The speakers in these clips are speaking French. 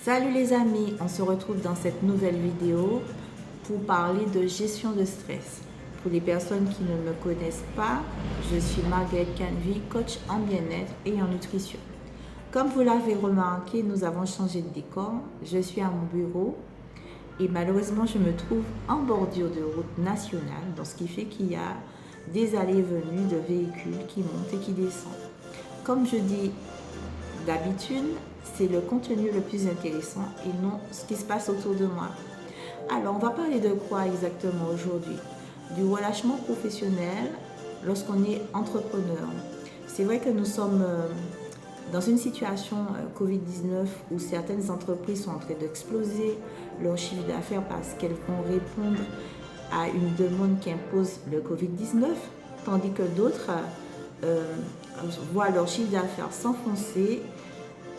Salut les amis, on se retrouve dans cette nouvelle vidéo pour parler de gestion de stress. Pour les personnes qui ne me connaissent pas, je suis Margaret Canvey, coach en bien-être et en nutrition. Comme vous l'avez remarqué, nous avons changé de décor. Je suis à mon bureau et malheureusement je me trouve en bordure de route nationale, donc ce qui fait qu'il y a des allées et venues de véhicules qui montent et qui descendent. Comme je dis d'habitude, c'est le contenu le plus intéressant et non ce qui se passe autour de moi. Alors, on va parler de quoi exactement aujourd'hui? Du relâchement professionnel lorsqu'on est entrepreneur. C'est vrai que nous sommes dans une situation Covid-19 où certaines entreprises sont en train d'exploser leur chiffre d'affaires parce qu'elles vont répondre à une demande qu'impose le Covid-19, tandis que d'autres voient leur chiffre d'affaires s'enfoncer.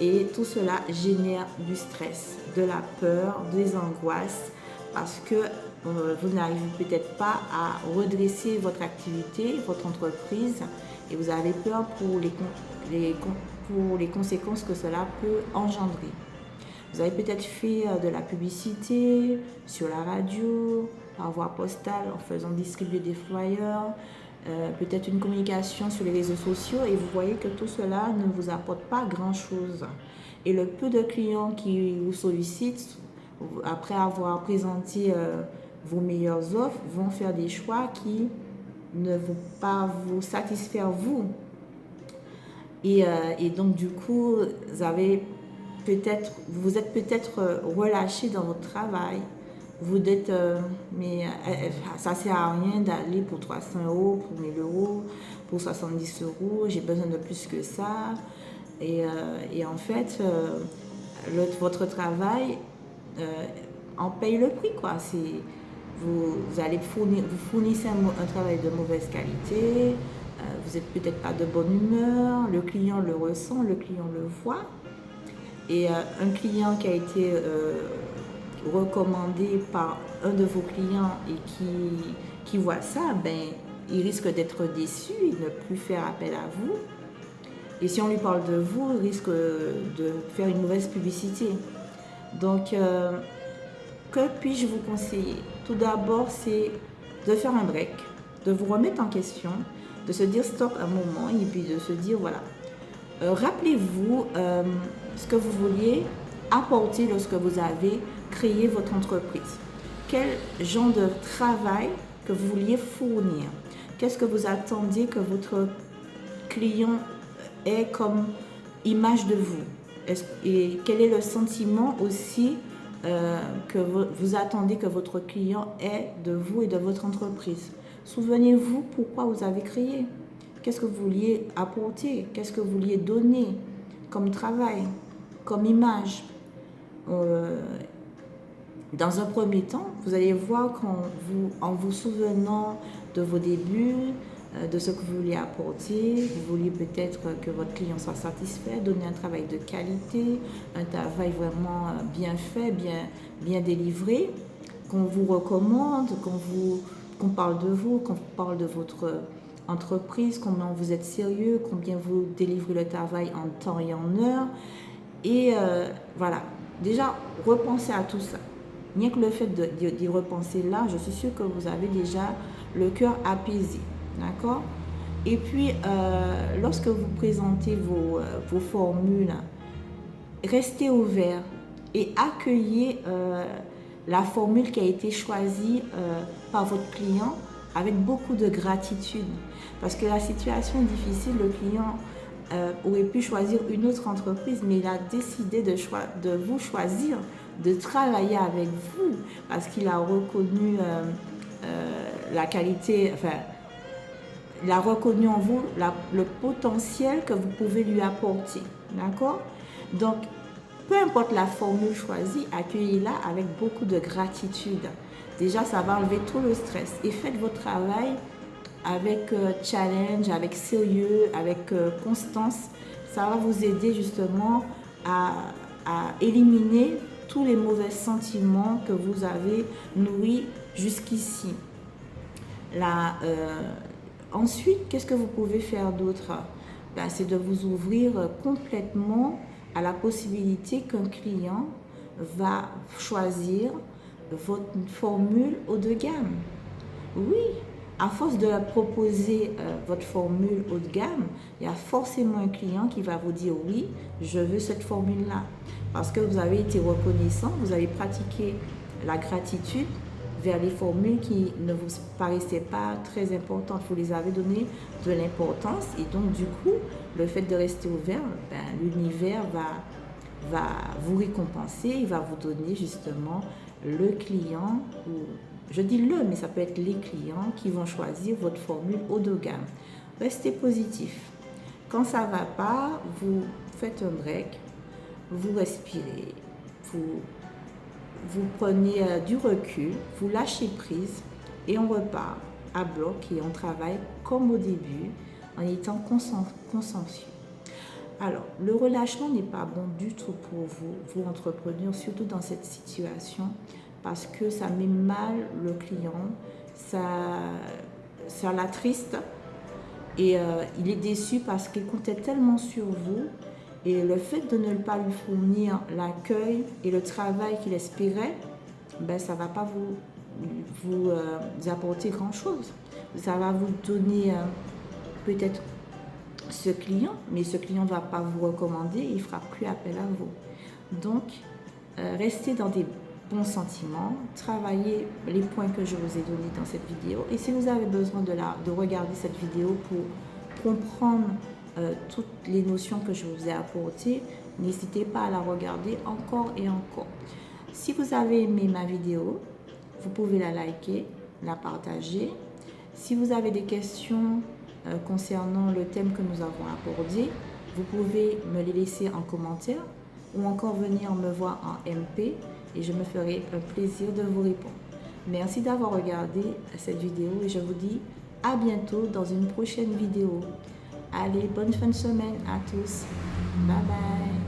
Et tout cela génère du stress, de la peur, des angoisses, parce que vous n'arrivez peut-être pas à redresser votre activité, votre entreprise, et vous avez peur pour les conséquences que cela peut engendrer. Vous avez peut-être fait de la publicité sur la radio, par voie postale, en faisant distribuer des flyers, peut-être une communication sur les réseaux sociaux et vous voyez que tout cela ne vous apporte pas grand-chose. Et le peu de clients qui vous sollicitent, après avoir présenté vos meilleures offres, vont faire des choix qui ne vont pas vous satisfaire vous. Et donc du coup, vous êtes peut-être relâché dans votre travail. Vous dites, ça ne sert à rien d'aller pour 300 euros, pour 1000 euros, pour 70 euros, j'ai besoin de plus que ça. Et en fait, votre travail en paye le prix, quoi. Vous fournissez un travail de mauvaise qualité, vous n'êtes peut-être pas de bonne humeur, le client le ressent, le client le voit. Et un client qui a été recommandé par un de vos clients et qui voit ça, il risque d'être déçu et de ne plus faire appel à vous. Et si on lui parle de vous, il risque de faire une mauvaise publicité. Donc, que puis-je vous conseiller? Tout d'abord, c'est de faire un break, de vous remettre en question, de se dire stop un moment et puis de se dire voilà. Rappelez-vous ce que vous vouliez apporter lorsque vous avez créé votre entreprise. Quel genre de travail que vous vouliez fournir? Qu'est-ce que vous attendiez que votre client ait comme image de vous? Et quel est le sentiment aussi que vous attendez que votre client ait de vous et de votre entreprise? Souvenez-vous pourquoi vous avez créé. Qu'est-ce que vous vouliez apporter? Qu'est-ce que vous vouliez donner comme travail, comme image? Dans un premier temps, vous allez voir en vous souvenant de vos débuts, de ce que vous vouliez apporter, vous vouliez peut-être que votre client soit satisfait, donner un travail de qualité, un travail vraiment bien fait, bien délivré, qu'on vous recommande, qu'on parle de vous, qu'on parle de votre entreprise, combien vous êtes sérieux, combien vous délivrez le travail en temps et en heure. Et voilà, déjà, repensez à tout ça. Rien que le fait d'y repenser là, je suis sûre que vous avez déjà le cœur apaisé. D'accord? Et puis, lorsque vous présentez vos formules, restez ouvert et accueillez la formule qui a été choisie par votre client avec beaucoup de gratitude. Parce que la situation est difficile, le client aurait pu choisir une autre entreprise, mais il a décidé de vous choisir, de travailler avec vous, parce qu'il a reconnu la qualité, enfin, il a reconnu en vous le potentiel que vous pouvez lui apporter. D'accord? Donc, peu importe la formule choisie, accueillez-la avec beaucoup de gratitude. Déjà, ça va enlever tout le stress. Et faites votre travail avec challenge, avec sérieux, avec constance. Ça va vous aider justement à éliminer tous les mauvais sentiments que vous avez nourris jusqu'ici. Ensuite, qu'est-ce que vous pouvez faire d'autre? C'est de vous ouvrir complètement à la possibilité qu'un client va choisir votre formule haut de gamme. Oui, à force de proposer votre formule haut de gamme, il y a forcément un client qui va vous dire oui, je veux cette formule-là. Parce que vous avez été reconnaissant, vous avez pratiqué la gratitude vers les formules qui ne vous paraissaient pas très importantes. Vous les avez donné de l'importance et donc du coup, le fait de rester ouvert, l'univers va vous récompenser, il va vous donner justement le client, ou je dis le, mais ça peut être les clients qui vont choisir votre formule haut de gamme. Restez positif. Quand ça ne va pas, vous faites un break, vous respirez, vous prenez du recul, vous lâchez prise et on repart à bloc et on travaille comme au début en étant consciencieux. Alors, le relâchement n'est pas bon du tout pour vous entrepreneurs, surtout dans cette situation, parce que ça met mal le client, ça l'attriste et il est déçu parce qu'il comptait tellement sur vous et le fait de ne pas lui fournir l'accueil et le travail qu'il espérait, ça ne va pas vous apporter grand-chose. Ça va vous donner peut-être ce client, mais ce client ne va pas vous recommander, il ne fera plus appel à vous. Donc, restez dans des bons sentiments, travaillez les points que je vous ai donnés dans cette vidéo. Et si vous avez besoin de regarder cette vidéo pour comprendre toutes les notions que je vous ai apportées, n'hésitez pas à la regarder encore et encore. Si vous avez aimé ma vidéo, vous pouvez la liker, la partager. Si vous avez des questions concernant le thème que nous avons abordé, vous pouvez me les laisser en commentaire ou encore venir me voir en MP et je me ferai un plaisir de vous répondre. Merci d'avoir regardé cette vidéo et je vous dis à bientôt dans une prochaine vidéo. Allez, bonne fin de semaine à tous. Bye bye.